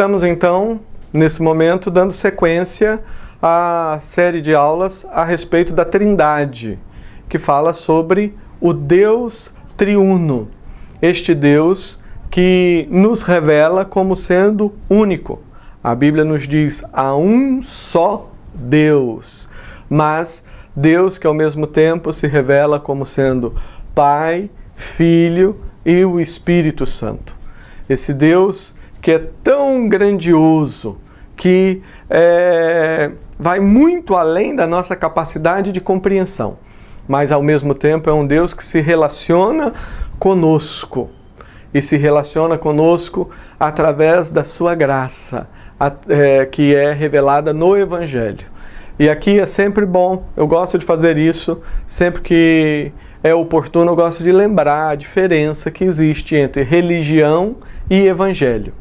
estamos então, nesse momento, dando sequência à série de aulas a respeito da Trindade, que fala sobre o Deus triuno, este Deus que nos revela como sendo único. A Bíblia nos diz, há um só Deus, mas Deus que ao mesmo tempo se revela como sendo Pai, Filho e o Espírito Santo. Esse Deus que é tão grandioso, que vai muito além da nossa capacidade de compreensão, mas ao mesmo tempo é um Deus que se relaciona conosco, e se relaciona conosco através da sua graça, que é revelada no Evangelho. E aqui é sempre bom, eu gosto de fazer isso, sempre que é oportuno eu gosto de lembrar a diferença que existe entre religião e Evangelho.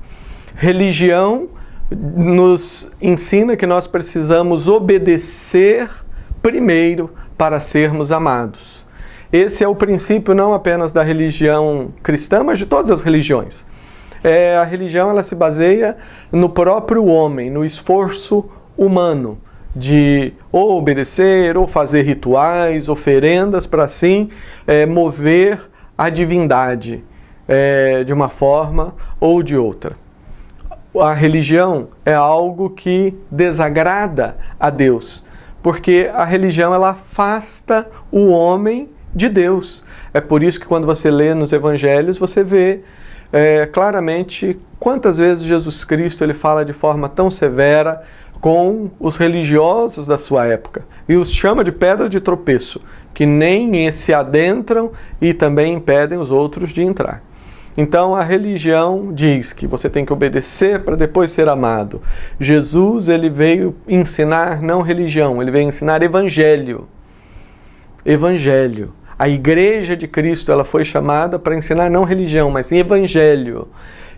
Religião nos ensina que nós precisamos obedecer primeiro para sermos amados. Esse é o princípio não apenas da religião cristã, mas de todas as religiões. A religião ela se baseia no próprio homem, no esforço humano de ou obedecer, ou fazer rituais, oferendas para assim mover a divindade de uma forma ou de outra. A religião é algo que desagrada a Deus, porque a religião ela afasta o homem de Deus. É por isso que quando você lê nos evangelhos, você vê claramente quantas vezes Jesus Cristo ele fala de forma tão severa com os religiosos da sua época e os chama de pedra de tropeço, que nem se adentram e também impedem os outros de entrar. Então a religião diz que você tem que obedecer para depois ser amado. Jesus ele veio ensinar não religião, ele veio ensinar evangelho. Evangelho. A igreja de Cristo ela foi chamada para ensinar não religião, mas evangelho.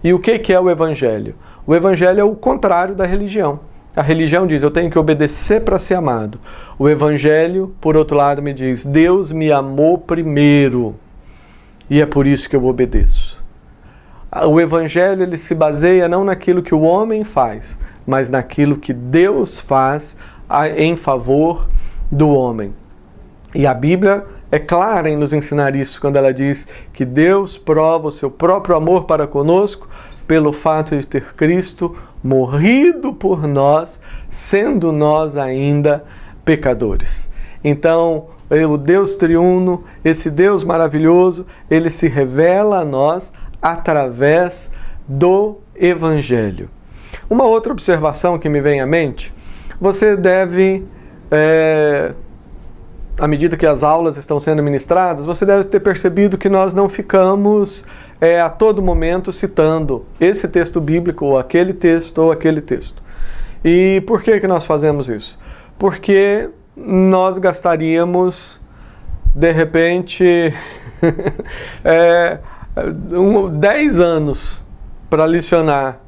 E o que é o evangelho? O evangelho é o contrário da religião. A religião diz, eu tenho que obedecer para ser amado. O evangelho, por outro lado, me diz, Deus me amou primeiro e é por isso que eu obedeço. O evangelho ele se baseia não naquilo que o homem faz, mas naquilo que Deus faz em favor do homem. E a Bíblia é clara em nos ensinar isso, quando ela diz que Deus prova o seu próprio amor para conosco pelo fato de ter Cristo morrido por nós, sendo nós ainda pecadores. Então, o Deus triuno, esse Deus maravilhoso, ele se revela a nós através do Evangelho. Uma outra observação que me vem à mente, você deve, à medida que as aulas estão sendo ministradas, você deve ter percebido que nós não ficamos a todo momento citando esse texto bíblico, ou aquele texto. E por que nós fazemos isso? Porque nós gastaríamos, de repente, 10 anos para licionar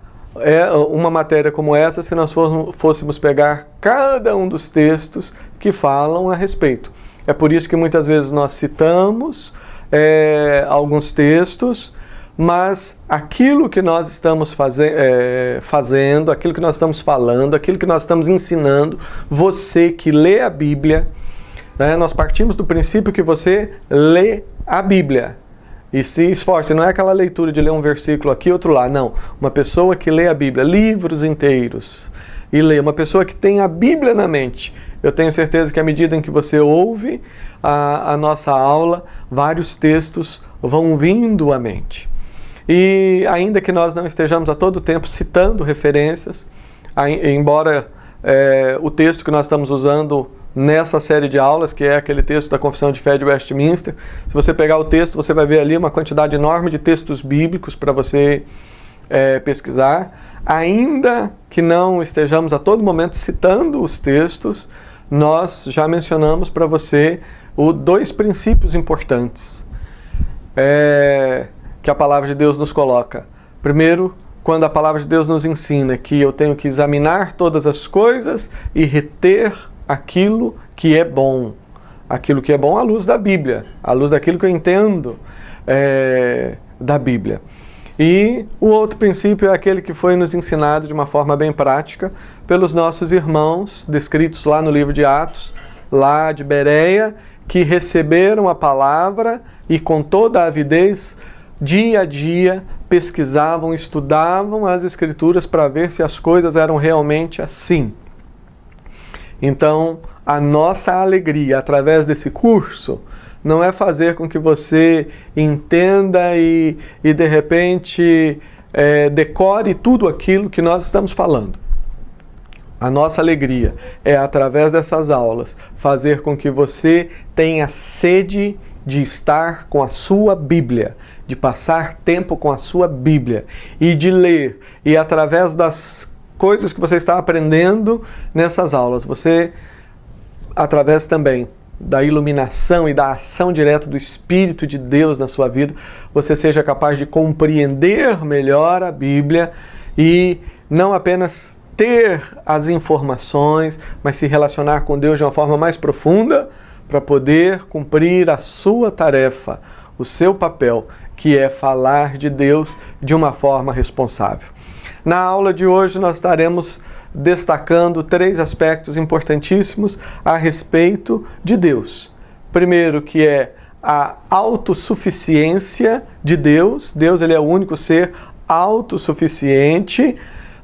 uma matéria como essa, se nós fôssemos pegar cada um dos textos que falam a respeito. É por isso que muitas vezes nós citamos alguns textos, mas aquilo que nós estamos fazendo, aquilo que nós estamos falando, aquilo que nós estamos ensinando, você que lê a Bíblia, nós partimos do princípio que você lê a Bíblia. E se esforce, não é aquela leitura de ler um versículo aqui, outro lá, não. Uma pessoa que lê a Bíblia, livros inteiros, e lê, uma pessoa que tem a Bíblia na mente. Eu tenho certeza que à medida em que você ouve a nossa aula, vários textos vão vindo à mente. E ainda que nós não estejamos a todo tempo citando referências, embora o texto que nós estamos usando nessa série de aulas, que é aquele texto da Confissão de Fé de Westminster, se você pegar o texto, você vai ver ali uma quantidade enorme de textos bíblicos para você pesquisar. Ainda que não estejamos a todo momento citando os textos, nós já mencionamos para você dois princípios importantes que a Palavra de Deus nos coloca. Primeiro, quando a Palavra de Deus nos ensina que eu tenho que examinar todas as coisas e reter aquilo que é bom. Aquilo que é bom à luz da Bíblia, à luz daquilo que eu entendo da Bíblia. E o outro princípio é aquele que foi nos ensinado de uma forma bem prática pelos nossos irmãos, descritos lá no livro de Atos, lá de Bereia, que receberam a palavra e com toda a avidez, dia a dia, pesquisavam, estudavam as Escrituras para ver se as coisas eram realmente assim. Então, a nossa alegria através desse curso não é fazer com que você entenda e de repente, decore tudo aquilo que nós estamos falando. A nossa alegria é, através dessas aulas, fazer com que você tenha sede de estar com a sua Bíblia, de passar tempo com a sua Bíblia e de ler. E através das coisas que você está aprendendo nessas aulas, você, através também da iluminação e da ação direta do Espírito de Deus na sua vida, você seja capaz de compreender melhor a Bíblia e não apenas ter as informações, mas se relacionar com Deus de uma forma mais profunda para poder cumprir a sua tarefa, o seu papel, que é falar de Deus de uma forma responsável. Na aula de hoje nós estaremos destacando 3 aspectos importantíssimos a respeito de Deus. Primeiro, que é a autossuficiência de Deus. Deus, ele é o único ser autossuficiente.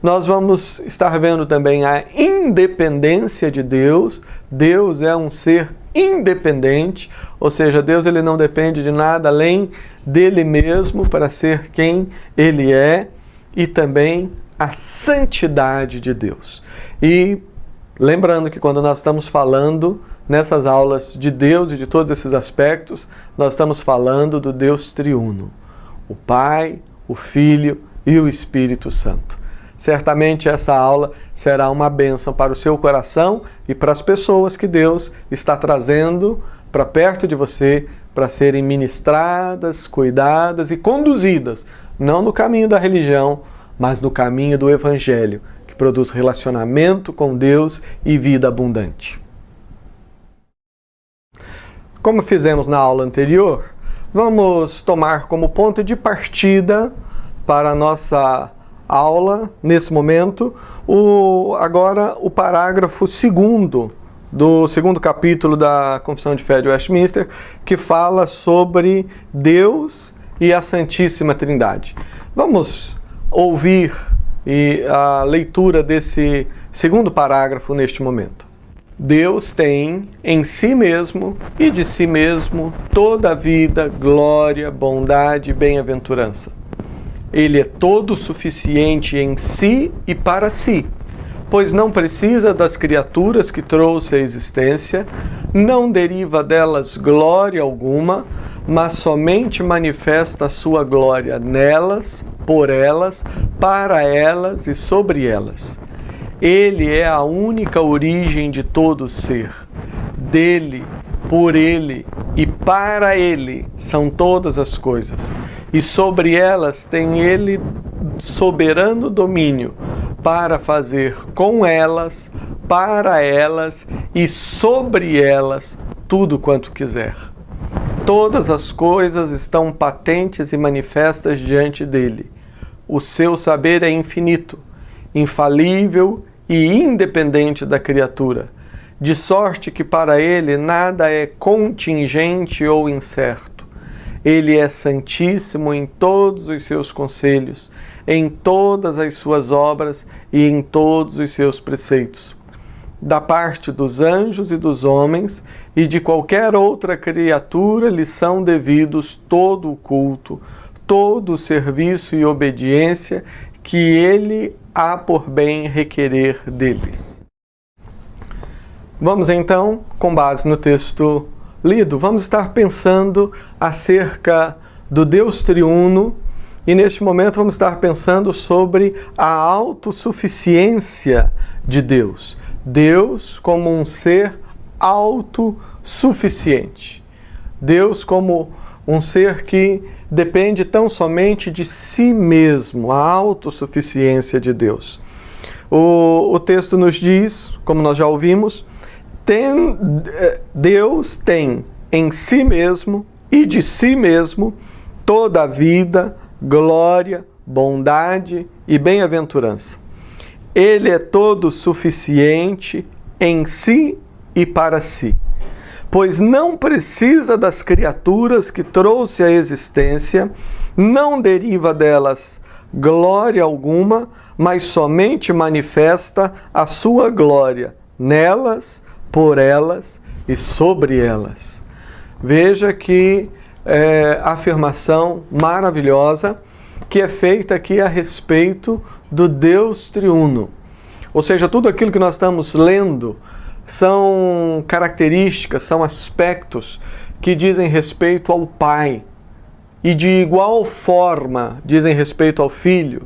Nós vamos estar vendo também a independência de Deus. Deus é um ser independente, ou seja, Deus ele não depende de nada além dele mesmo para ser quem ele é, e também a santidade de Deus. E lembrando que quando nós estamos falando nessas aulas de Deus e de todos esses aspectos, nós estamos falando do Deus triuno, o Pai, o Filho e o Espírito Santo. Certamente essa aula será uma bênção para o seu coração e para as pessoas que Deus está trazendo para perto de você para serem ministradas, cuidadas e conduzidas, não no caminho da religião, mas no caminho do Evangelho, que produz relacionamento com Deus e vida abundante. Como fizemos na aula anterior, vamos tomar como ponto de partida para a nossa aula, nesse momento, agora o parágrafo 2º do 2º capítulo da Confissão de Fé de Westminster, que fala sobre Deus e a Santíssima Trindade. Vamos ouvir a leitura desse 2º parágrafo neste momento. Deus tem em si mesmo e de si mesmo toda a vida, glória, bondade e bem-aventurança. Ele é todo suficiente em si e para si, pois não precisa das criaturas que trouxe à existência, não deriva delas glória alguma, mas somente manifesta a sua glória nelas, por elas, para elas e sobre elas. Ele é a única origem de todo ser. Dele, por ele e para ele são todas as coisas, e sobre elas tem ele soberano domínio, para fazer com elas, para elas e sobre elas tudo quanto quiser. Todas as coisas estão patentes e manifestas diante dele. O seu saber é infinito, infalível e independente da criatura, de sorte que para ele nada é contingente ou incerto. Ele é santíssimo em todos os seus conselhos, em todas as suas obras e em todos os seus preceitos. Da parte dos anjos e dos homens e de qualquer outra criatura lhe são devidos todo o culto, todo o serviço e obediência que ele há por bem requerer deles. Vamos então, com base no texto lido, vamos estar pensando acerca do Deus triuno e neste momento vamos estar pensando sobre a autossuficiência de Deus. Deus como um ser autossuficiente. Deus como um ser que depende tão somente de si mesmo, a autossuficiência de Deus. O texto nos diz, como nós já ouvimos, Deus tem em si mesmo e de si mesmo toda a vida, glória, bondade e bem-aventurança. Ele é todo suficiente em si e para si, pois não precisa das criaturas que trouxe à existência, não deriva delas glória alguma, mas somente manifesta a sua glória nelas, por elas e sobre elas. Veja que afirmação maravilhosa que é feita aqui a respeito do Deus triuno. Ou seja, tudo aquilo que nós estamos lendo são características, são aspectos que dizem respeito ao Pai. E de igual forma dizem respeito ao Filho.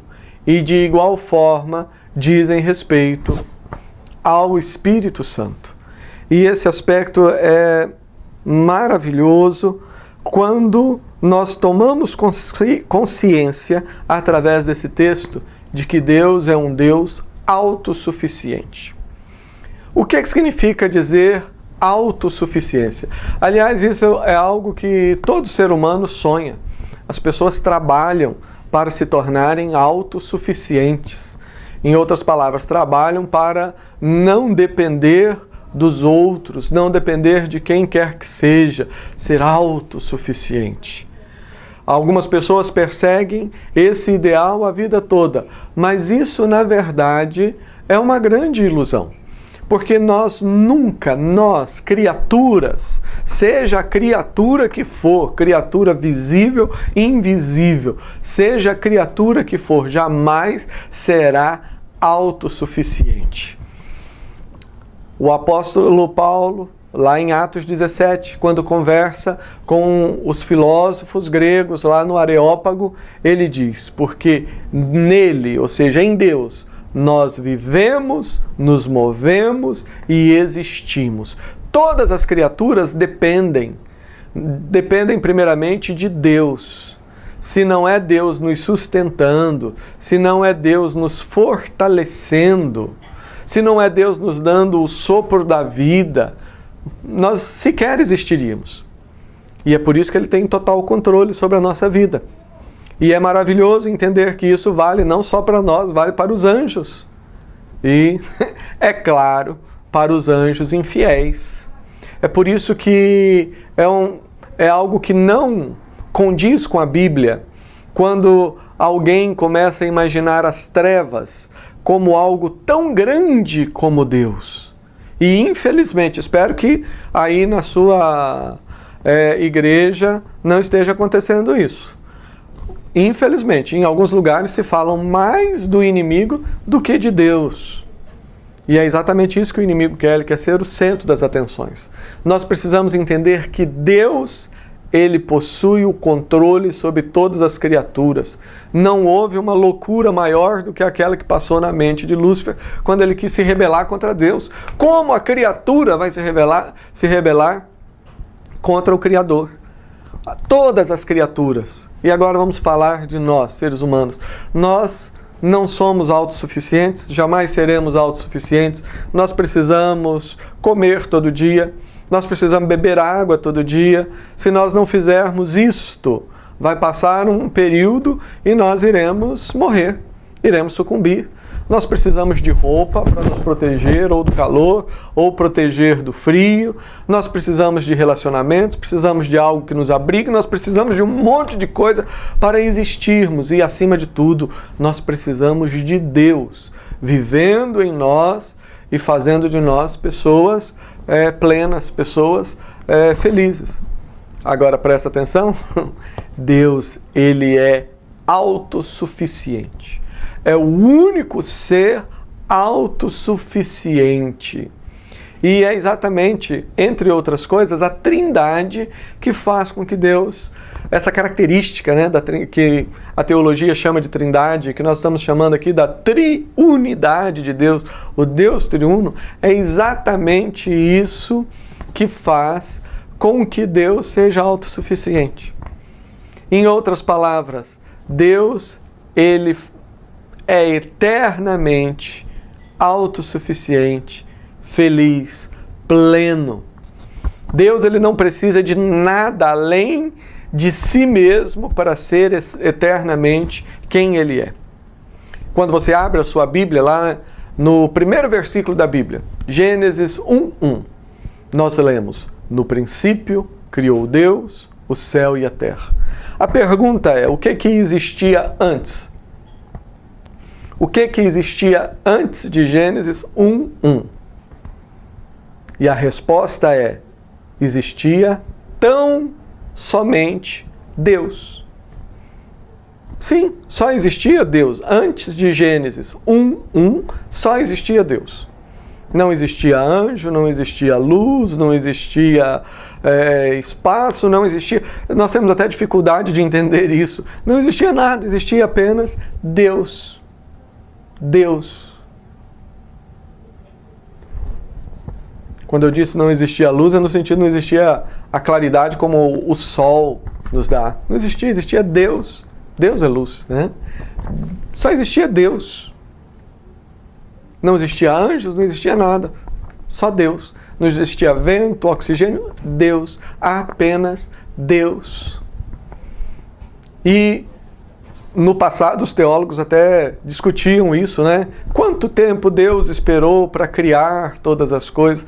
E de igual forma dizem respeito ao Espírito Santo. E esse aspecto é maravilhoso quando nós tomamos consciência, através desse texto, de que Deus é um Deus autossuficiente. O que significa dizer autossuficiência? Aliás, isso é algo que todo ser humano sonha. As pessoas trabalham para se tornarem autossuficientes. Em outras palavras, trabalham para não depender dos outros, não depender de quem quer que seja, ser autossuficiente. Algumas pessoas perseguem esse ideal a vida toda, mas isso, na verdade, é uma grande ilusão. Porque nós nunca, criaturas, seja a criatura que for, criatura visível e invisível, seja a criatura que for, jamais será autossuficiente. O apóstolo Paulo, lá em Atos 17, quando conversa com os filósofos gregos lá no Areópago, ele diz, porque nele, ou seja, em Deus, nós vivemos, nos movemos e existimos. Todas as criaturas dependem primeiramente de Deus. Se não é Deus nos sustentando, se não é Deus nos fortalecendo, se não é Deus nos dando o sopro da vida, nós sequer existiríamos. E é por isso que Ele tem total controle sobre a nossa vida. E é maravilhoso entender que isso vale não só para nós, vale para os anjos. E, é claro, para os anjos infiéis. É por isso que é algo que não condiz com a Bíblia, quando alguém começa a imaginar as trevas como algo tão grande como Deus. E, infelizmente, espero que aí na sua igreja não esteja acontecendo isso. Infelizmente, em alguns lugares se falam mais do inimigo do que de Deus. E é exatamente isso que o inimigo quer, ele quer ser o centro das atenções. Nós precisamos entender que Deus, Ele possui o controle sobre todas as criaturas. Não houve uma loucura maior do que aquela que passou na mente de Lúcifer quando ele quis se rebelar contra Deus. Como a criatura vai se rebelar contra o Criador? Todas as criaturas. E agora vamos falar de nós, seres humanos. Nós não somos autossuficientes, jamais seremos autossuficientes. Nós precisamos comer todo dia, nós precisamos beber água todo dia. Se nós não fizermos isto, vai passar um período e nós iremos morrer, iremos sucumbir. Nós precisamos de roupa para nos proteger ou do calor, ou proteger do frio. Nós precisamos de relacionamentos, precisamos de algo que nos abrigue, nós precisamos de um monte de coisa para existirmos. E, acima de tudo, nós precisamos de Deus, vivendo em nós e fazendo de nós pessoas plenas, pessoas felizes. Agora, presta atenção, Deus, Ele é autossuficiente. É o único ser autossuficiente. E é exatamente, entre outras coisas, a Trindade que faz com que Deus, essa característica, que a teologia chama de Trindade, que nós estamos chamando aqui da triunidade de Deus, o Deus triuno, é exatamente isso que faz com que Deus seja autossuficiente. Em outras palavras, Deus, Ele é eternamente autossuficiente, feliz, pleno. Deus, Ele não precisa de nada além de si mesmo para ser eternamente quem Ele é. Quando você abre a sua Bíblia, lá no primeiro versículo da Bíblia, Gênesis 1:1, nós lemos: no princípio criou Deus o céu e a terra. A pergunta é, o que existia antes? O que existia antes de Gênesis 1:1? E a resposta é, existia tão somente Deus. Sim, só existia Deus. Antes de Gênesis 1:1, só existia Deus. Não existia anjo, não existia luz, não existia espaço, não existia... Nós temos até dificuldade de entender isso. Não existia nada, existia apenas Deus. Deus. Quando eu disse não existia luz, é no sentido não existia a claridade como o sol nos dá. Não existia, existia Deus. Deus é luz, né? Só existia Deus. Não existia anjos, não existia nada. Só Deus. Não existia vento, oxigênio, Deus. Apenas Deus. E no passado os teólogos até discutiam isso, né? Quanto tempo Deus esperou para criar todas as coisas?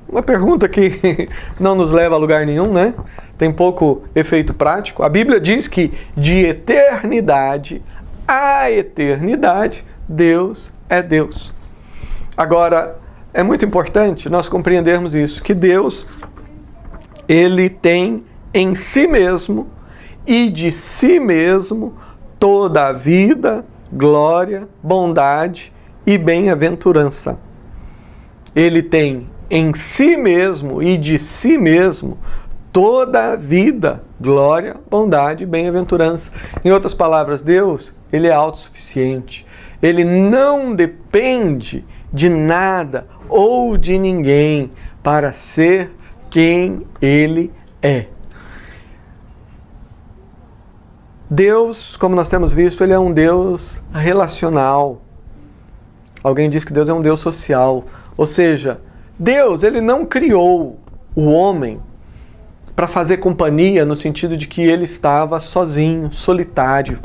Uma pergunta que não nos leva a lugar nenhum, né? Tem pouco efeito prático. A Bíblia diz que de eternidade a eternidade, Deus é Deus. Agora, é muito importante nós compreendermos isso, que Deus, Ele tem em si mesmo e de si mesmo toda a vida, glória, bondade e bem-aventurança. Ele tem em si mesmo e de si mesmo toda a vida, glória, bondade e bem-aventurança. Em outras palavras, Deus, Ele é autossuficiente. Ele não depende de nada ou de ninguém para ser quem Ele é. Deus, como nós temos visto, Ele é um Deus relacional. Alguém diz que Deus é um Deus social. Ou seja, Deus, Ele não criou o homem para fazer companhia no sentido de que ele estava sozinho, solitário.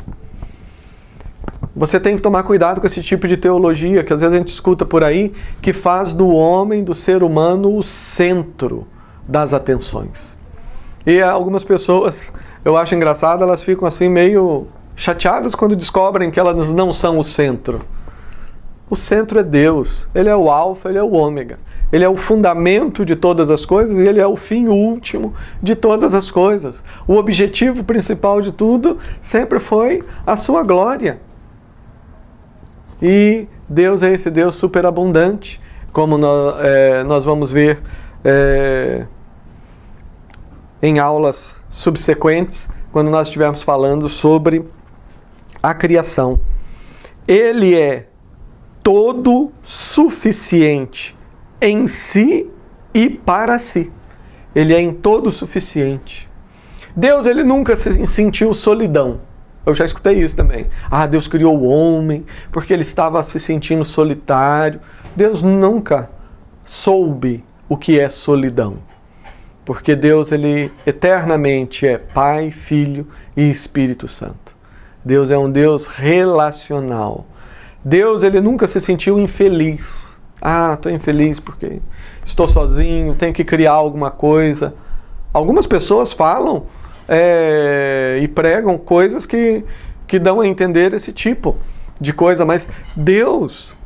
Você tem que tomar cuidado com esse tipo de teologia que às vezes a gente escuta por aí, que faz do homem, do ser humano, o centro das atenções. E algumas pessoas, eu acho engraçado, elas ficam assim meio chateadas quando descobrem que elas não são o centro. O centro é Deus. Ele é o alfa, Ele é o ômega. Ele é o fundamento de todas as coisas e Ele é o fim último de todas as coisas. O objetivo principal de tudo sempre foi a sua glória. E Deus é esse Deus superabundante, como nós vamos ver em aulas subsequentes, quando nós estivermos falando sobre a criação. Ele é todo suficiente em si e para si. Ele é em todo suficiente. Deus, Ele nunca se sentiu solidão. Eu já escutei isso também. Deus criou o homem porque Ele estava se sentindo solitário. Deus nunca soube o que é solidão. Porque Deus, Ele eternamente é Pai, Filho e Espírito Santo. Deus é um Deus relacional. Deus, Ele nunca se sentiu infeliz. Estou infeliz porque estou sozinho, tenho que criar alguma coisa. Algumas pessoas falam e pregam coisas que dão a entender esse tipo de coisa, mas Deus,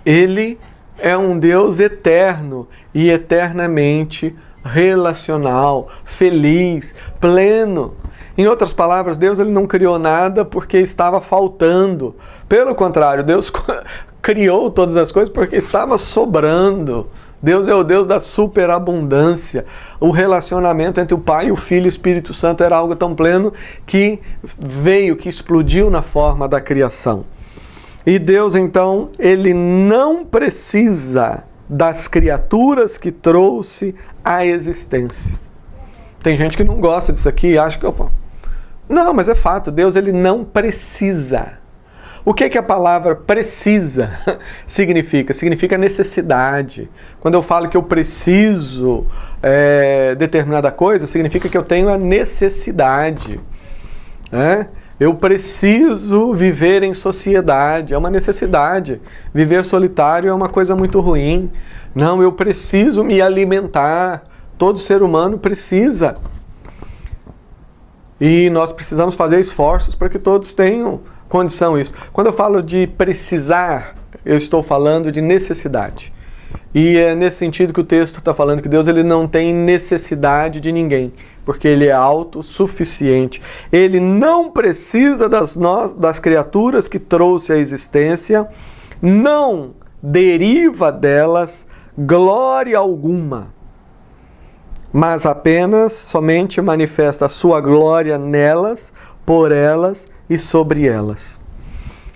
Ele é um Deus eterno e eternamente relacional, feliz, pleno. Em outras palavras, Deus, Ele não criou nada porque estava faltando. Pelo contrário, Deus criou todas as coisas porque estava sobrando. Deus é o Deus da superabundância. O relacionamento entre o Pai, o Filho e o Espírito Santo era algo tão pleno que que explodiu na forma da criação. E Deus, então, Ele não precisa das criaturas que trouxe à existência. Tem gente que não gosta disso aqui e acha que... Não, mas é fato, Deus, Ele não precisa. O que a palavra precisa significa? Significa necessidade. Quando eu falo que eu preciso determinada coisa, significa que eu tenho a necessidade. Eu preciso viver em sociedade, é uma necessidade. Viver solitário é uma coisa muito ruim. Não, eu preciso me alimentar. Todo ser humano precisa. E nós precisamos fazer esforços para que todos tenham condição isso. Quando eu falo de precisar, eu estou falando de necessidade. E é nesse sentido que o texto está falando que Deus ele não tem necessidade de ninguém, porque Ele é autossuficiente. Ele não precisa das criaturas que trouxe à existência, não deriva delas glória alguma, mas apenas, somente manifesta a sua glória nelas, por elas e sobre elas.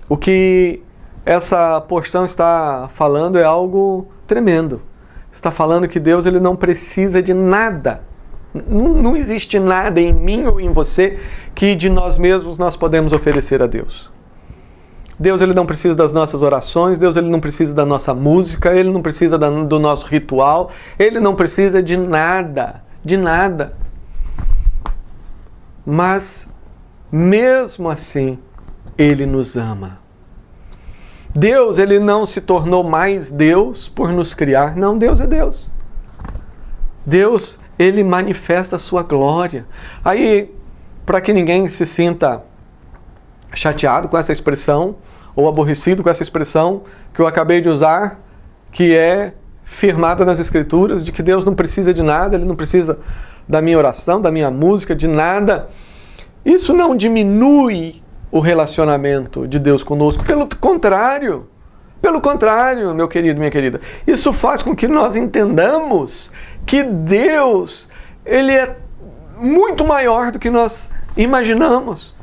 O que essa porção está falando é algo tremendo. Está falando que Deus ele não precisa de nada. Não existe nada em mim ou em você que de nós mesmos nós podemos oferecer a Deus. Deus ele não precisa das nossas orações, Deus ele não precisa da nossa música, Ele não precisa do nosso ritual, Ele não precisa de nada, de nada. Mas, mesmo assim, Ele nos ama. Deus ele não se tornou mais Deus por nos criar. Não, Deus é Deus. Deus, Ele manifesta a sua glória. Aí, para que ninguém se sinta chateado com essa expressão, ou aborrecido com essa expressão que eu acabei de usar, que é firmada nas Escrituras, de que Deus não precisa de nada, Ele não precisa da minha oração, da minha música, de nada. Isso não diminui o relacionamento de Deus conosco. Pelo contrário, meu querido, minha querida, isso faz com que nós entendamos que Deus, Ele é muito maior do que nós imaginamos,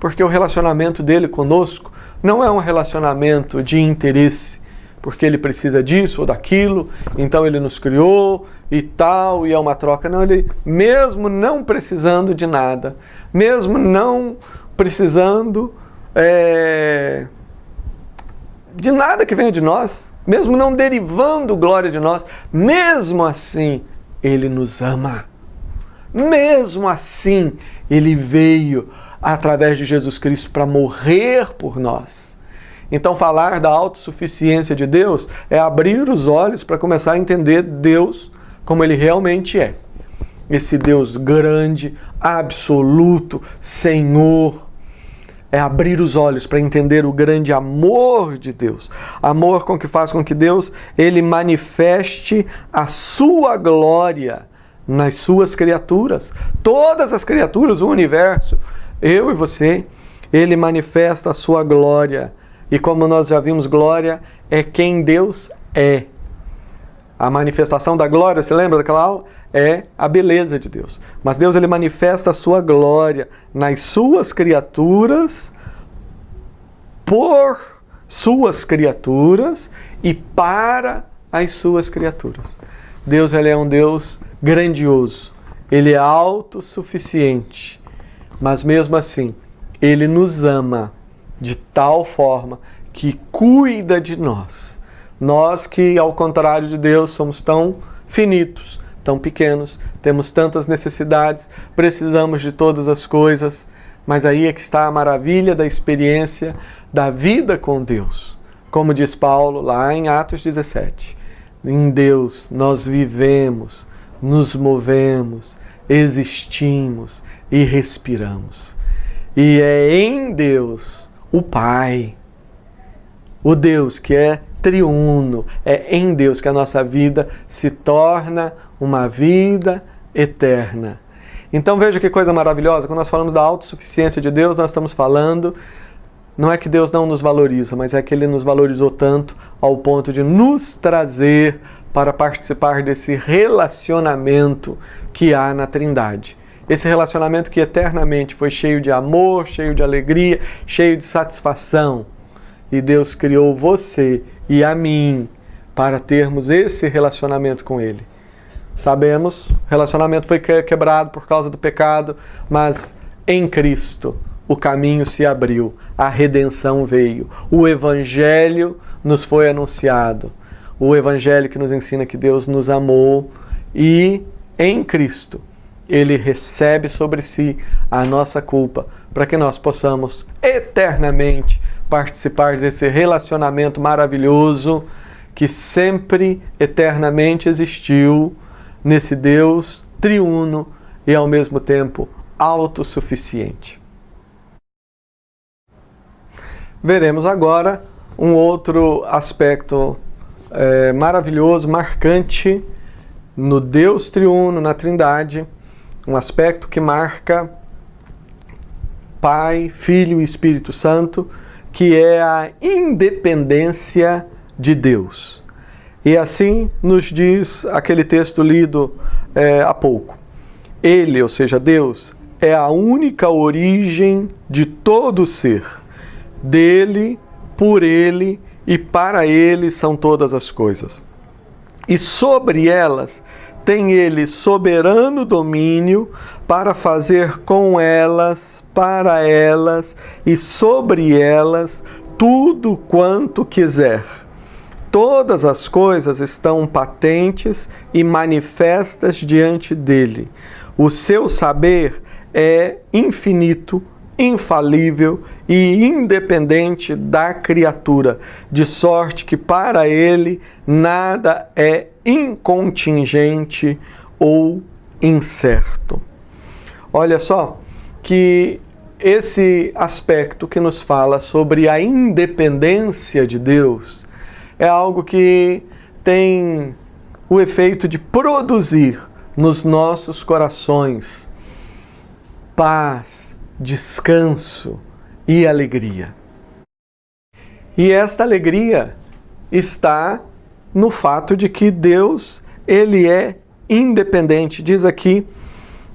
porque o relacionamento dele conosco não é um relacionamento de interesse, porque Ele precisa disso ou daquilo, então Ele nos criou e tal, e é uma troca. Não, Ele, mesmo não precisando de nada, mesmo não precisando de nada que venha de nós, mesmo não derivando glória de nós, mesmo assim, Ele nos ama. Mesmo assim, Ele veio através de Jesus Cristo para morrer por nós. Então, falar da autossuficiência de Deus é abrir os olhos para começar a entender Deus como Ele realmente é. Esse Deus grande, absoluto, Senhor. É abrir os olhos para entender o grande amor de Deus. Amor com que faz com que Deus Ele manifeste a sua glória nas suas criaturas. Todas as criaturas, o universo, eu e você, Ele manifesta a sua glória. E como nós já vimos, glória é quem Deus é. A manifestação da glória, você lembra daquela aula? É a beleza de Deus. Mas Deus ele manifesta a sua glória nas suas criaturas, por suas criaturas e para as suas criaturas. Deus ele é um Deus grandioso. Ele é autossuficiente. Mas mesmo assim, Ele nos ama de tal forma que cuida de nós. Nós que, ao contrário de Deus, somos tão finitos, tão pequenos, temos tantas necessidades, precisamos de todas as coisas, mas aí é que está a maravilha da experiência da vida com Deus. Como diz Paulo lá em Atos 17, em Deus nós vivemos, nos movemos, existimos e respiramos. E é em Deus, o Pai, o Deus que é triuno, é em Deus que a nossa vida se torna uma vida eterna. Então veja que coisa maravilhosa, quando nós falamos da autossuficiência de Deus, nós estamos falando, não é que Deus não nos valoriza, mas é que Ele nos valorizou tanto ao ponto de nos trazer para participar desse relacionamento que há na Trindade. Esse relacionamento que eternamente foi cheio de amor, cheio de alegria, cheio de satisfação. E Deus criou você e a mim para termos esse relacionamento com Ele. Sabemos, o relacionamento foi quebrado por causa do pecado, mas em Cristo o caminho se abriu, a redenção veio, o Evangelho nos foi anunciado. O Evangelho que nos ensina que Deus nos amou e em Cristo Ele recebe sobre si a nossa culpa para que nós possamos eternamente participar desse relacionamento maravilhoso que sempre, eternamente existiu nesse Deus triuno e ao mesmo tempo autossuficiente. Veremos agora um outro aspecto maravilhoso, marcante no Deus triuno, na Trindade, um aspecto que marca Pai, Filho e Espírito Santo, que é a independência de Deus. E assim nos diz aquele texto lido há pouco. Ele, ou seja, Deus, é a única origem de todo ser. Dele, por Ele e para Ele são todas as coisas. E sobre elas tem Ele soberano domínio para fazer com elas, para elas e sobre elas tudo quanto quiser. Todas as coisas estão patentes e manifestas diante dele. O seu saber é infinito, infalível e independente da criatura, de sorte que para ele nada é incontingente ou incerto. Olha só que esse aspecto que nos fala sobre a independência de Deus é algo que tem o efeito de produzir nos nossos corações paz, descanso e alegria. E esta alegria está no fato de que Deus, Ele é independente. Diz aqui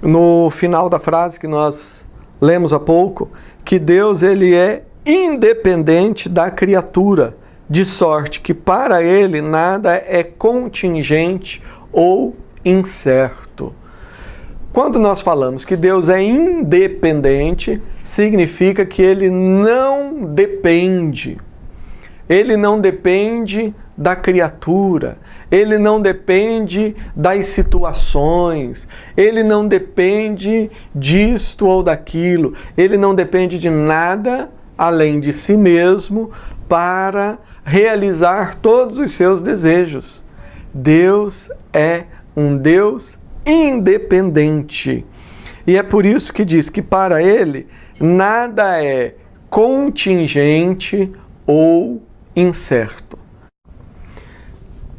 no final da frase que nós lemos há pouco, que Deus, Ele é independente da criatura, de sorte que para Ele nada é contingente ou incerto. Quando nós falamos que Deus é independente, significa que Ele não depende. Ele não depende da criatura, Ele não depende das situações, Ele não depende disto ou daquilo, Ele não depende de nada além de si mesmo para realizar todos os seus desejos. Deus é um Deus independente. E é por isso que diz que para Ele nada é contingente ou incerto.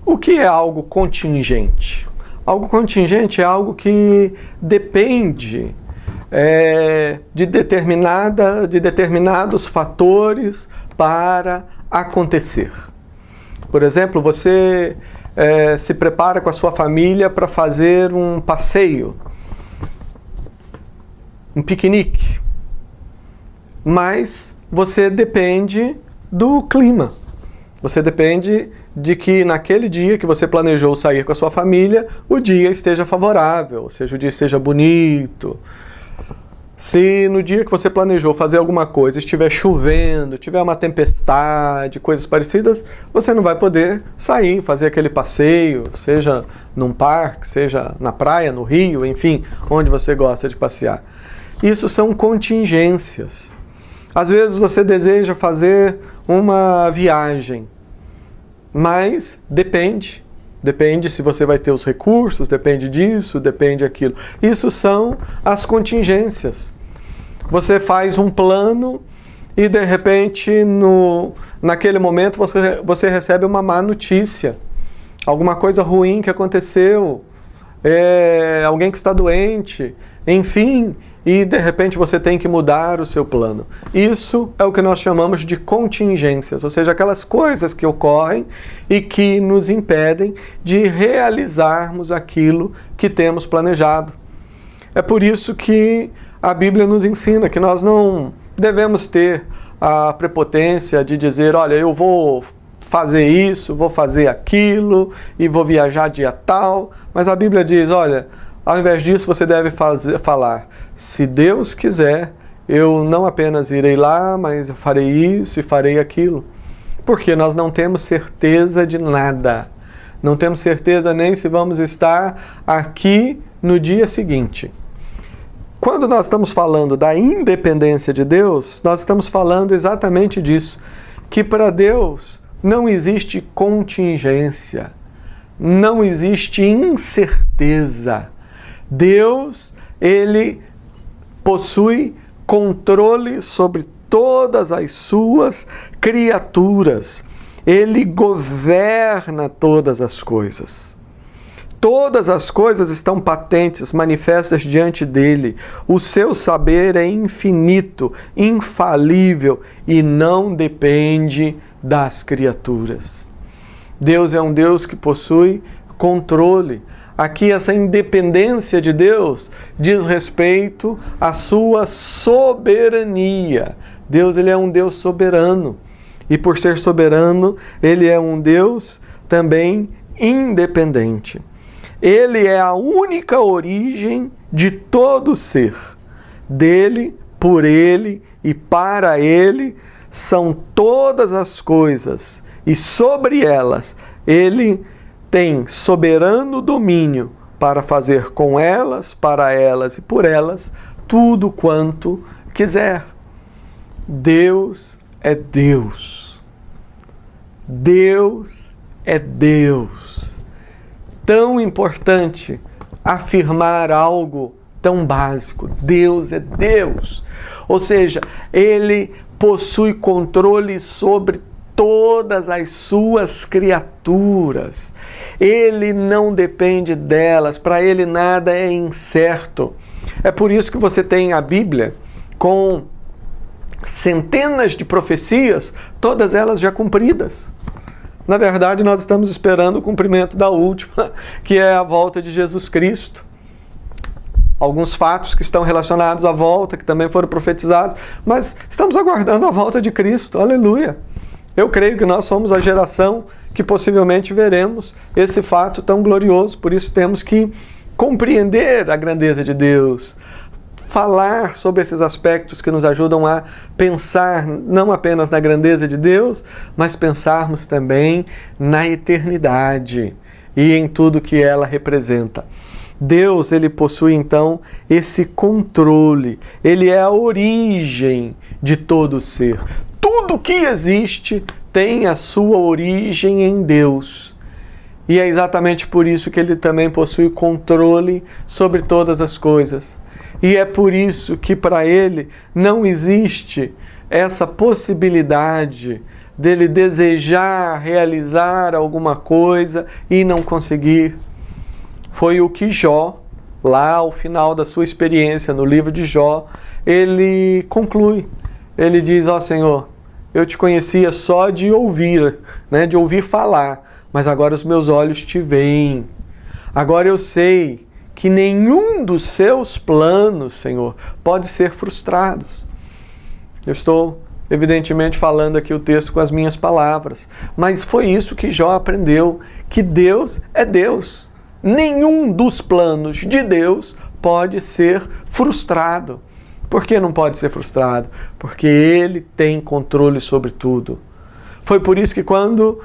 O que é algo contingente? Algo contingente é algo que depende de determinados fatores para acontecer. Por exemplo, você se prepara com a sua família para fazer um passeio, um piquenique, mas você depende do clima. Você depende de que naquele dia que você planejou sair com a sua família, o dia esteja favorável, ou seja, o dia esteja bonito. Se no dia que você planejou fazer alguma coisa estiver chovendo, tiver uma tempestade, coisas parecidas, você não vai poder sair, fazer aquele passeio, seja num parque, seja na praia, no rio, enfim, onde você gosta de passear. Isso são contingências. Às vezes você deseja fazer uma viagem, mas depende se você vai ter os recursos, depende disso, depende daquilo. Isso são as contingências. Você faz um plano e de repente naquele momento você recebe uma má notícia, alguma coisa ruim que aconteceu, alguém que está doente, enfim, e de repente você tem que mudar o seu plano. Isso é o que nós chamamos de contingências, ou seja, aquelas coisas que ocorrem e que nos impedem de realizarmos aquilo que temos planejado. É por isso que a Bíblia nos ensina que nós não devemos ter a prepotência de dizer, olha, eu vou fazer isso, vou fazer aquilo e vou viajar dia tal, mas a Bíblia diz, olha, ao invés disso você deve falar, se Deus quiser, eu não apenas irei lá, mas eu farei isso e farei aquilo. Porque nós não temos certeza de nada. Não temos certeza nem se vamos estar aqui no dia seguinte. Quando nós estamos falando da independência de Deus, nós estamos falando exatamente disso. Que para Deus não existe contingência, não existe incerteza. Deus, Ele possui controle sobre todas as suas criaturas. Ele governa todas as coisas. Todas as coisas estão patentes, manifestas diante dele. O seu saber é infinito, infalível e não depende das criaturas. Deus é um Deus que possui controle. Aqui essa independência de Deus diz respeito à sua soberania. Deus, ele é um Deus soberano. E por ser soberano, ele é um Deus também independente. Ele é a única origem de todo ser. Dele, por ele e para ele são todas as coisas. E sobre elas, ele tem soberano domínio para fazer com elas, para elas e por elas, tudo quanto quiser. Deus é Deus. Deus é Deus. Tão importante afirmar algo tão básico. Deus é Deus. Ou seja, Ele possui controle sobre todas as suas criaturas. Ele não depende delas, para ele nada é incerto. É por isso que você tem a Bíblia com centenas de profecias, todas elas já cumpridas. Na verdade, nós estamos esperando o cumprimento da última, que é a volta de Jesus Cristo. Alguns fatos que estão relacionados à volta, que também foram profetizados, mas estamos aguardando a volta de Cristo. Aleluia! Eu creio que nós somos a geração que possivelmente veremos esse fato tão glorioso, por isso temos que compreender a grandeza de Deus, falar sobre esses aspectos que nos ajudam a pensar não apenas na grandeza de Deus, mas pensarmos também na eternidade e em tudo que ela representa. Deus, ele possui então esse controle, ele é a origem de todo ser. Tudo que existe tem a sua origem em Deus. E é exatamente por isso que ele também possui controle sobre todas as coisas. E é por isso que para ele não existe essa possibilidade dele desejar realizar alguma coisa e não conseguir. Foi o que Jó, lá ao final da sua experiência no livro de Jó, ele conclui. Ele diz, ó Senhor, eu te conhecia só de ouvir, de ouvir falar, mas agora os meus olhos te veem. Agora eu sei que nenhum dos seus planos, Senhor, pode ser frustrado. Eu estou, evidentemente, falando aqui o texto com as minhas palavras, mas foi isso que Jó aprendeu, que Deus é Deus. Nenhum dos planos de Deus pode ser frustrado. Por que não pode ser frustrado? Porque Ele tem controle sobre tudo. Foi por isso que quando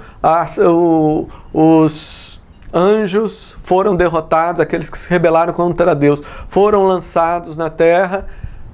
os anjos foram derrotados, aqueles que se rebelaram contra Deus, foram lançados na terra,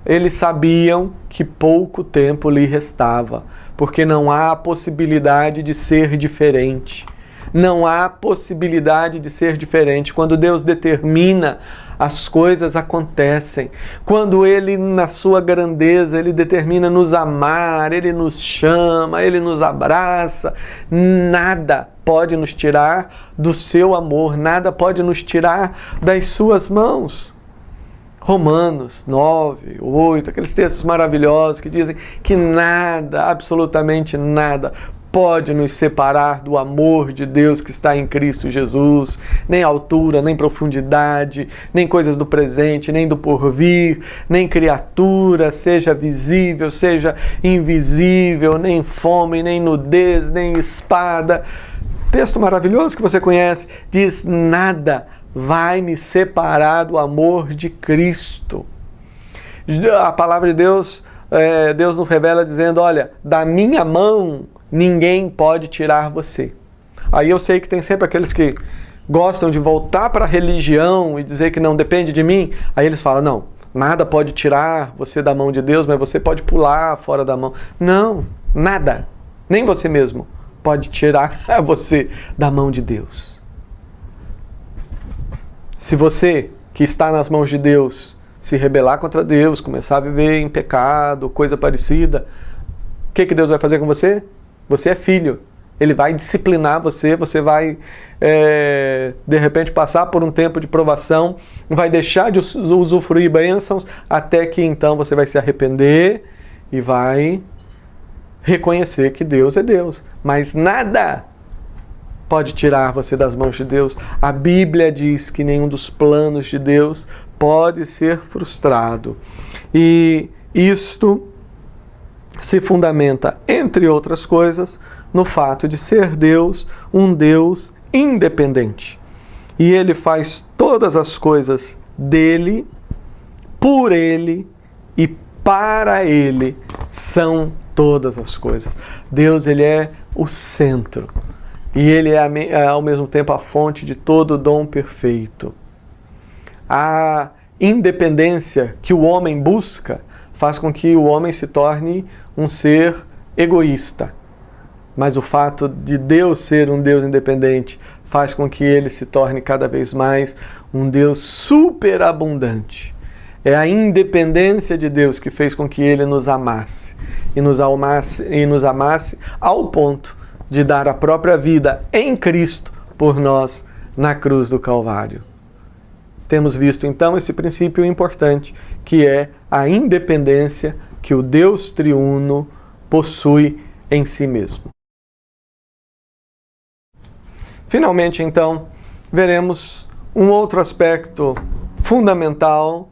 eles sabiam que pouco tempo lhe restava, porque não há possibilidade de ser diferente. Não há possibilidade de ser diferente. Quando Deus determina, as coisas acontecem. Quando Ele, na sua grandeza, Ele determina nos amar, Ele nos chama, Ele nos abraça, nada pode nos tirar do seu amor, nada pode nos tirar das suas mãos. Romanos 9, 8, aqueles textos maravilhosos que dizem que nada, absolutamente nada, pode nos separar do amor de Deus que está em Cristo Jesus, nem altura, nem profundidade, nem coisas do presente, nem do porvir, nem criatura, seja visível, seja invisível, nem fome, nem nudez, nem espada. Texto maravilhoso que você conhece, diz, nada vai me separar do amor de Cristo. A palavra de Deus Deus nos revela dizendo, olha, da minha mão ninguém pode tirar você. Aí eu sei que tem sempre aqueles que gostam de voltar para a religião e dizer que não depende de mim. Aí eles falam, não, nada pode tirar você da mão de Deus, mas você pode pular fora da mão. Não, nada, nem você mesmo pode tirar você da mão de Deus. Se você que está nas mãos de Deus se rebelar contra Deus, começar a viver em pecado, coisa parecida, o que Deus vai fazer com você? Você é filho. Ele vai disciplinar você, você vai, de repente, passar por um tempo de provação, vai deixar de usufruir bênçãos, até que então você vai se arrepender e vai reconhecer que Deus é Deus. Mas nada pode tirar você das mãos de Deus. A Bíblia diz que nenhum dos planos de Deus pode ser frustrado. E isto se fundamenta, entre outras coisas, no fato de ser Deus um Deus independente. E Ele faz todas as coisas dele, por Ele e para Ele são todas as coisas. Deus, Ele é o centro. E Ele é ao mesmo tempo a fonte de todo dom perfeito. A independência que o homem busca faz com que o homem se torne um ser egoísta. Mas o fato de Deus ser um Deus independente faz com que Ele se torne cada vez mais um Deus superabundante. É a independência de Deus que fez com que Ele nos amasse. E nos amasse ao ponto de dar a própria vida em Cristo por nós na cruz do Calvário. Temos visto então esse princípio importante, que é a independência que o Deus triuno possui em si mesmo. Finalmente, então, veremos um outro aspecto fundamental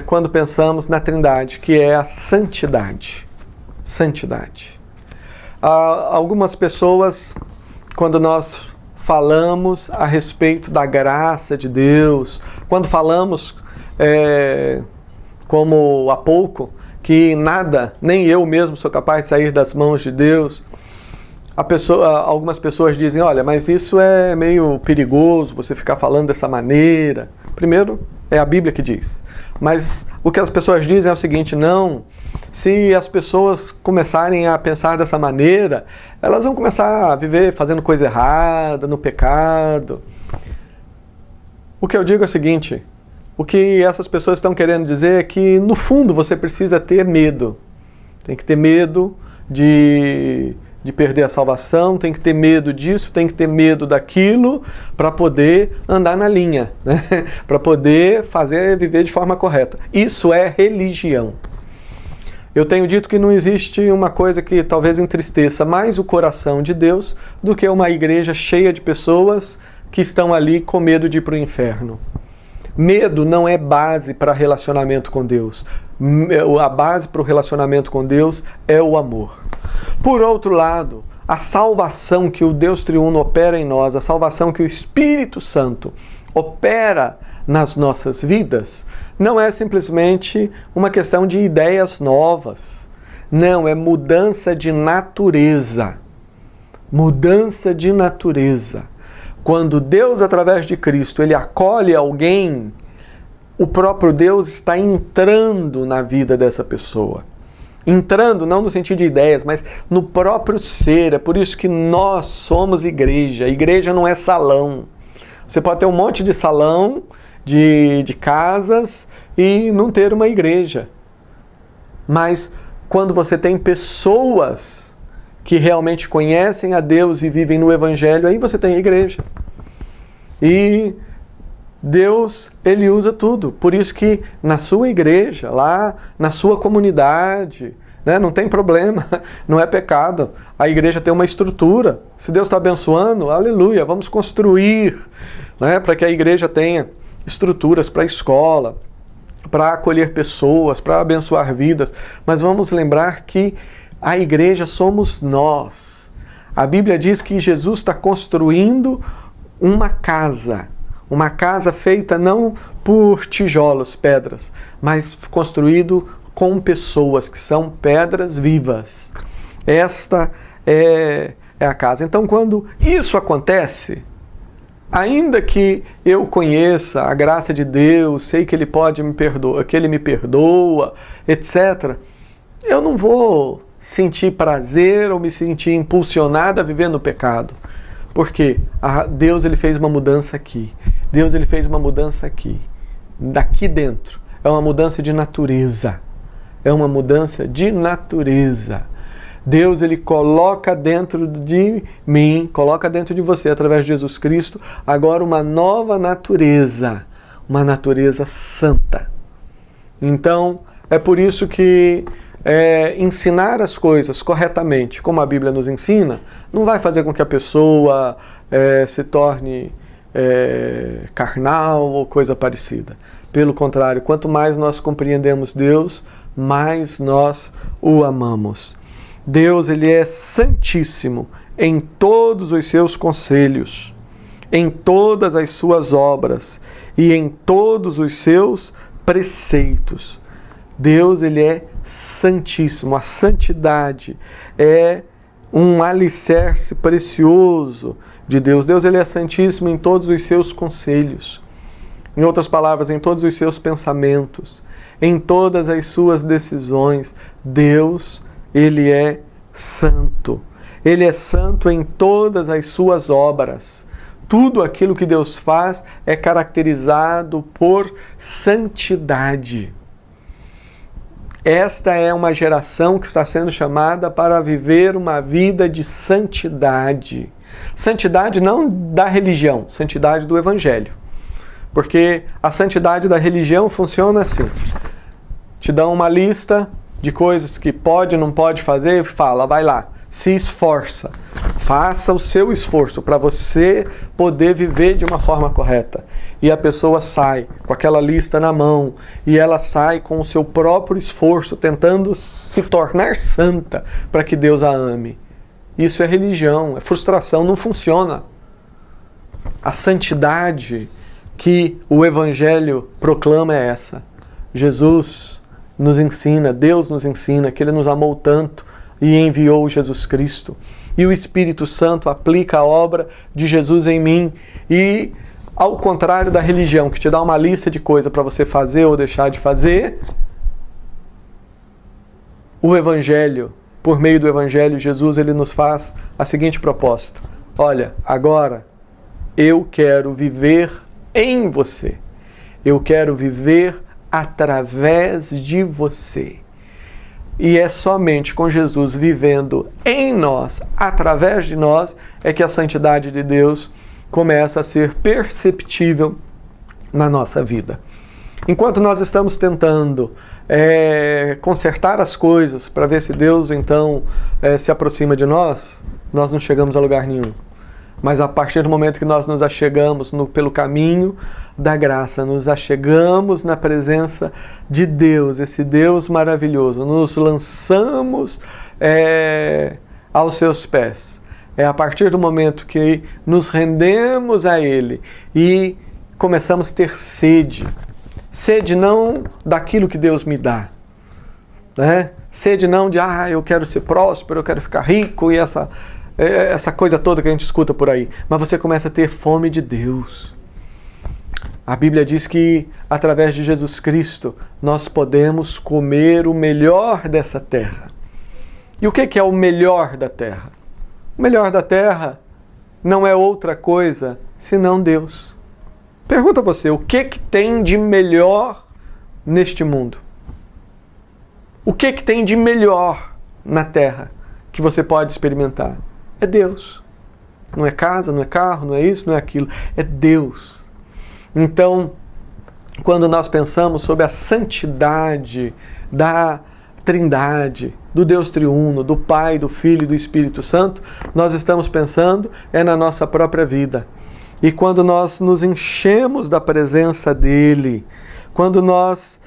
quando pensamos na Trindade, que é a santidade. Santidade. Algumas pessoas, quando nós falamos a respeito da graça de Deus, quando falamos, como há pouco, que nada, nem eu mesmo sou capaz de sair das mãos de Deus, algumas pessoas dizem, olha, mas isso é meio perigoso, você ficar falando dessa maneira. Primeiro, é a Bíblia que diz. Mas o que as pessoas dizem é o seguinte, não, se as pessoas começarem a pensar dessa maneira, elas vão começar a viver fazendo coisa errada, no pecado. O que eu digo é o seguinte, o que essas pessoas estão querendo dizer é que, no fundo, você precisa ter medo. Tem que ter medo de perder a salvação, tem que ter medo disso, tem que ter medo daquilo, para poder andar na linha, né? Para poder viver de forma correta. Isso é religião. Eu tenho dito que não existe uma coisa que talvez entristeça mais o coração de Deus do que uma igreja cheia de pessoas que estão ali com medo de ir para o inferno. Medo não é base para relacionamento com Deus. A base para o relacionamento com Deus é o amor. Por outro lado, a salvação que o Deus triuno opera em nós, a salvação que o Espírito Santo opera nas nossas vidas, não é simplesmente uma questão de ideias novas. Não, é mudança de natureza. Mudança de natureza. Quando Deus, através de Cristo, Ele acolhe alguém, o próprio Deus está entrando na vida dessa pessoa. Entrando, não no sentido de ideias, mas no próprio ser. É por isso que nós somos igreja. A igreja não é salão. Você pode ter um monte de salão, de casas, e não ter uma igreja. Mas quando você tem pessoas que realmente conhecem a Deus e vivem no Evangelho, aí você tem a igreja. E Deus, Ele usa tudo. Por isso que na sua igreja, lá na sua comunidade, né, não tem problema, não é pecado. A igreja tem uma estrutura. Se Deus está abençoando, aleluia, vamos construir, né, para que a igreja tenha estruturas para a escola, para acolher pessoas, para abençoar vidas. Mas vamos lembrar que a igreja somos nós. A Bíblia diz que Jesus está construindo uma casa feita não por tijolos, pedras, mas construído com pessoas que são pedras vivas. Esta é a casa. Então, quando isso acontece, ainda que eu conheça a graça de Deus, sei que Ele pode me perdoar, que Ele me perdoa, etc., eu não vou sentir prazer ou me sentir impulsionado a viver no pecado. Porque Deus ele fez uma mudança aqui. Deus ele fez uma mudança aqui. Daqui dentro. É uma mudança de natureza. É uma mudança de natureza. Deus ele coloca dentro de mim, coloca dentro de você, através de Jesus Cristo, agora uma nova natureza. Uma natureza santa. Então, é por isso que ensinar as coisas corretamente, como a Bíblia nos ensina, não vai fazer com que a pessoa se torne carnal ou coisa parecida. Pelo contrário, quanto mais nós compreendemos Deus, mais nós o amamos. Deus ele é santíssimo em todos os seus conselhos, em todas as suas obras e em todos os seus preceitos. Deus ele é santíssimo. A santidade é um alicerce precioso de Deus. Deus ele é santíssimo em todos os seus conselhos. Em outras palavras, em todos os seus pensamentos, em todas as suas decisões. Deus ele é santo. Ele é santo em todas as suas obras. Tudo aquilo que Deus faz é caracterizado por santidade. Esta é uma geração que está sendo chamada para viver uma vida de santidade. Santidade não da religião, santidade do Evangelho. Porque a santidade da religião funciona assim. Te dão uma lista de coisas que pode, não pode fazer, e fala, vai lá, se esforça. Faça o seu esforço para você poder viver de uma forma correta. E a pessoa sai com aquela lista na mão e ela sai com o seu próprio esforço, tentando se tornar santa para que Deus a ame. Isso é religião, é frustração, não funciona. A santidade que o Evangelho proclama é essa. Jesus nos ensina, Deus nos ensina que Ele nos amou tanto e enviou Jesus Cristo. E o Espírito Santo aplica a obra de Jesus em mim. E, ao contrário da religião, que te dá uma lista de coisas para você fazer ou deixar de fazer, o Evangelho, por meio do Evangelho, Jesus ele nos faz a seguinte proposta. Olha, agora eu quero viver em você. Eu quero viver através de você. E é somente com Jesus vivendo em nós, através de nós, é que a santidade de Deus começa a ser perceptível na nossa vida. Enquanto nós estamos tentando consertar as coisas para ver se Deus então se aproxima de nós, nós não chegamos a lugar nenhum. Mas a partir do momento que nós nos achegamos pelo caminho da graça, nos achegamos na presença de Deus, esse Deus maravilhoso, nos lançamos aos seus pés. É a partir do momento que nos rendemos a Ele e começamos a ter sede. Sede não daquilo que Deus me dá, né? Sede não de, eu quero ser próspero, eu quero ficar rico e essa coisa toda que a gente escuta por aí. Mas você começa a ter fome de Deus. A Bíblia diz que, através de Jesus Cristo, nós podemos comer o melhor dessa terra. E o que é o melhor da terra? O melhor da terra não é outra coisa senão Deus. Pergunta a você, o que tem de melhor neste mundo? O que tem de melhor na terra que você pode experimentar? É Deus. Não é casa, não é carro, não é isso, não é aquilo. É Deus. Então, quando nós pensamos sobre a santidade da Trindade, do Deus triuno, do Pai, do Filho e do Espírito Santo, nós estamos pensando na nossa própria vida. E quando nós nos enchemos da presença dEle, quando nós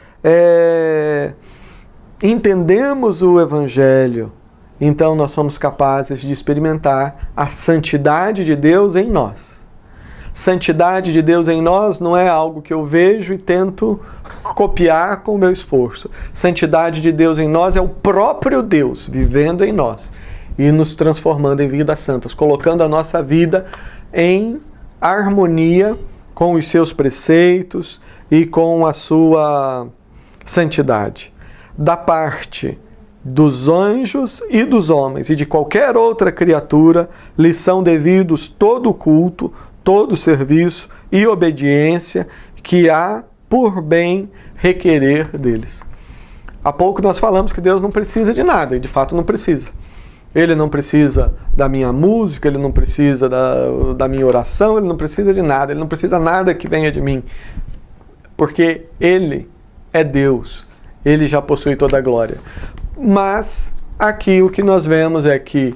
entendemos o Evangelho, então nós somos capazes de experimentar a santidade de Deus em nós. Santidade de Deus em nós não é algo que eu vejo e tento copiar com o meu esforço. Santidade de Deus em nós é o próprio Deus vivendo em nós e nos transformando em vidas santas, colocando a nossa vida em harmonia com os seus preceitos e com a sua santidade. Da parte dos anjos e dos homens e de qualquer outra criatura, lhes são devidos todo o culto, todo o serviço e obediência que há por bem requerer deles. Há pouco nós falamos que Deus não precisa de nada, e de fato não precisa. Ele não precisa da minha música, Ele não precisa da minha oração, Ele não precisa de nada, Ele não precisa nada que venha de mim. Porque Ele é Deus, Ele já possui toda a glória. Mas aqui o que nós vemos é que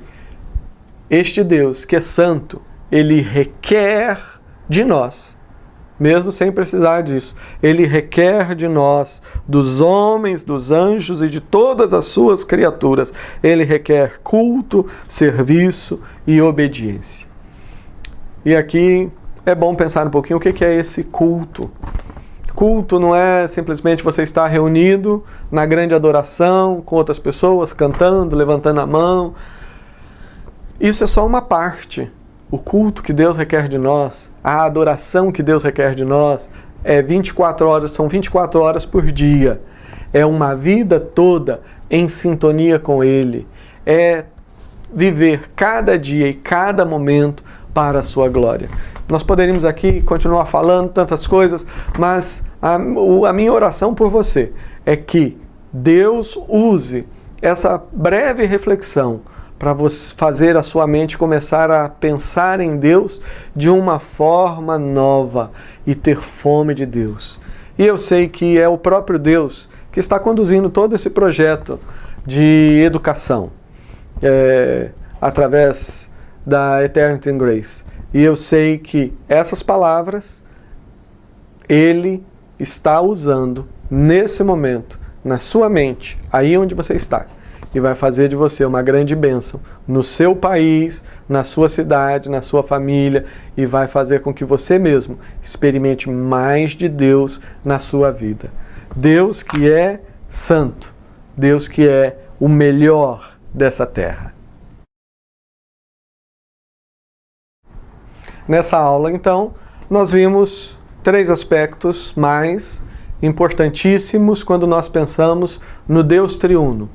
este Deus, que é santo, Ele requer de nós, mesmo sem precisar disso, Ele requer de nós, dos homens, dos anjos e de todas as suas criaturas, Ele requer culto, serviço e obediência. E aqui é bom pensar um pouquinho o que é esse culto. Culto não é simplesmente você estar reunido na grande adoração com outras pessoas, cantando, levantando a mão. Isso é só uma parte. O culto que Deus requer de nós, a adoração que Deus requer de nós, é 24 horas, são 24 horas por dia. É uma vida toda em sintonia com Ele. É viver cada dia e cada momento para a sua glória. Nós poderíamos aqui continuar falando tantas coisas, mas a minha oração por você é que Deus use essa breve reflexão para você fazer a sua mente começar a pensar em Deus de uma forma nova e ter fome de Deus. E eu sei que é o próprio Deus que está conduzindo todo esse projeto de educação através da Eternity in Grace. E eu sei que essas palavras Ele está usando nesse momento, na sua mente, aí onde você está. E vai fazer de você uma grande bênção no seu país, na sua cidade, na sua família, e vai fazer com que você mesmo experimente mais de Deus na sua vida. Deus que é santo, Deus que é o melhor dessa terra. Nessa aula, então, nós vimos 3 aspectos mais importantíssimos quando nós pensamos no Deus triuno.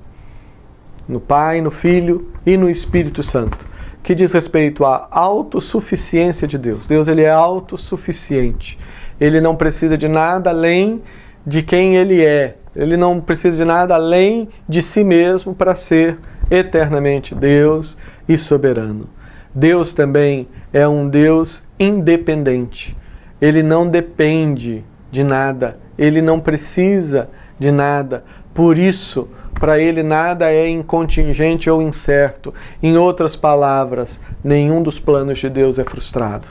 No Pai, no Filho e no Espírito Santo, que diz respeito à autossuficiência de Deus. Deus, Ele é autossuficiente. Ele não precisa de nada além de quem Ele é. Ele não precisa de nada além de si mesmo para ser eternamente Deus e soberano. Deus também é um Deus independente. Ele não depende de nada. Ele não precisa de nada. Por isso, para Ele nada é incontingente ou incerto. Em outras palavras, nenhum dos planos de Deus é frustrado.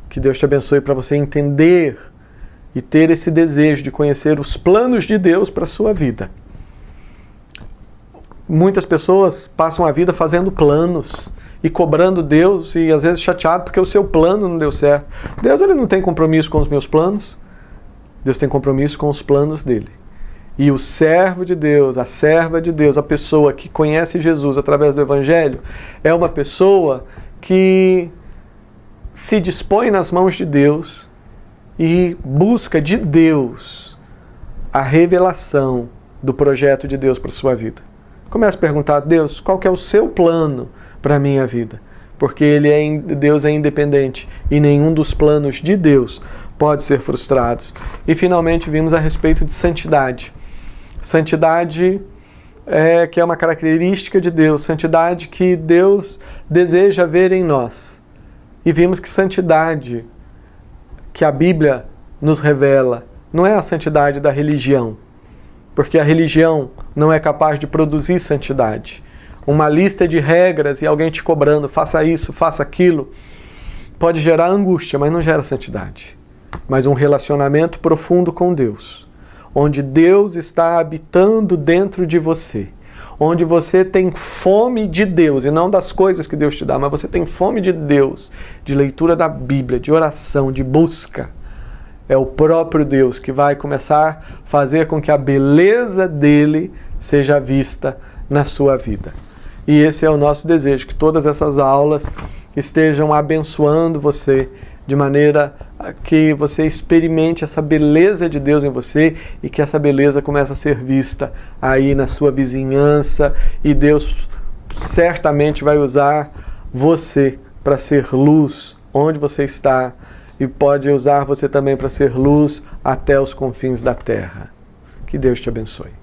Que Deus te abençoe para você entender e ter esse desejo de conhecer os planos de Deus para a sua vida. Muitas pessoas passam a vida fazendo planos e cobrando Deus e às vezes chateado porque o seu plano não deu certo. Deus, Ele não tem compromisso com os meus planos. Deus tem compromisso com os planos dEle. E o servo de Deus, a serva de Deus, a pessoa que conhece Jesus através do Evangelho, é uma pessoa que se dispõe nas mãos de Deus e busca de Deus a revelação do projeto de Deus para a sua vida. Comece a perguntar a Deus, qual que é o seu plano para a minha vida? Porque Deus é independente e nenhum dos planos de Deus pode ser frustrado. E finalmente vimos a respeito de santidade. Santidade que é uma característica de Deus, santidade que Deus deseja ver em nós. E vimos que santidade que a Bíblia nos revela não é a santidade da religião, porque a religião não é capaz de produzir santidade. Uma lista de regras e alguém te cobrando, faça isso, faça aquilo, pode gerar angústia, mas não gera santidade. Mas um relacionamento profundo com Deus, onde Deus está habitando dentro de você, onde você tem fome de Deus, e não das coisas que Deus te dá, mas você tem fome de Deus, de leitura da Bíblia, de oração, de busca, é o próprio Deus que vai começar a fazer com que a beleza dele seja vista na sua vida. E esse é o nosso desejo, que todas essas aulas estejam abençoando você de maneira que você experimente essa beleza de Deus em você e que essa beleza comece a ser vista aí na sua vizinhança, e Deus certamente vai usar você para ser luz onde você está e pode usar você também para ser luz até os confins da terra. Que Deus te abençoe.